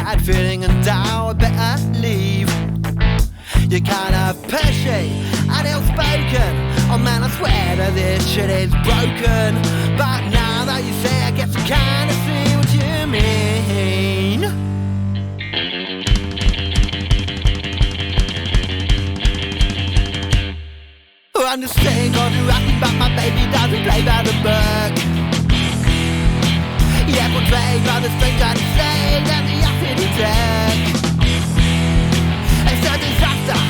bad feeling and doubt, I better leave. You're kind of pushy and ill-spoken. Oh man, I swear that this shit is broken. But now that you say, I guess I kinda see what you mean. I'm just saying, God, you're rocking, but my baby doesn't play by the book. Yeah, portrayed by the strange and insane and the acid he took. It's a disaster.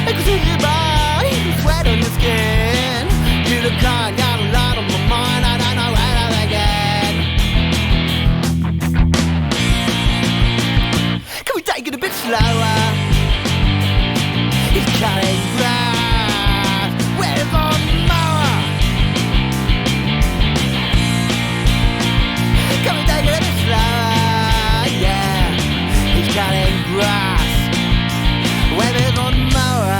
It can see your body, the sweat on your skin. You look kind, got a lot on my mind, I don't know where to begin. Can we take it a bit slower? He's cutting grass with a mower. Can we take it a bit slower? Yeah, he's cutting grass with his lawnmower.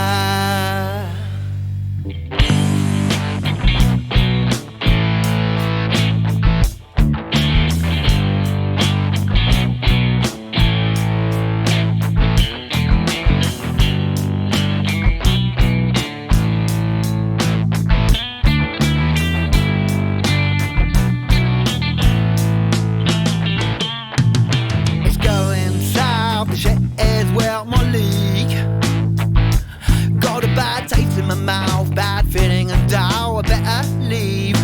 Got a bad taste in my mouth, bad feeling and doubt, I better leave.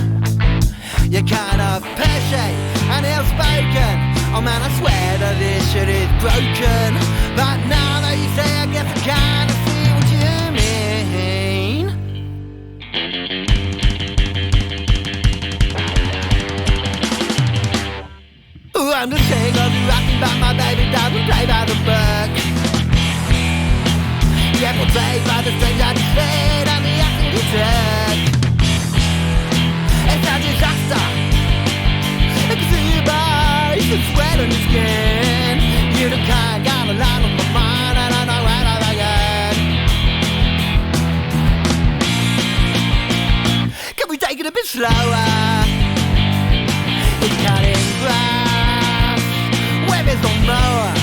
You're kind of pushy and ill-spoken. Oh man, I swear that this shit is broken. But now that you say, I guess I kinda see what you mean. Ooh, I'm just saying I'll be rocking, but my baby doesn't play by the book. Yeah, portrayed by the strange and insane and the acid he took. It's a disaster. I can see your body, the sweat on your skin. You're the kind, got a lot on my mind, and I know where to begin. Can we take it a bit slower? He's cutting grass with his lawnmower.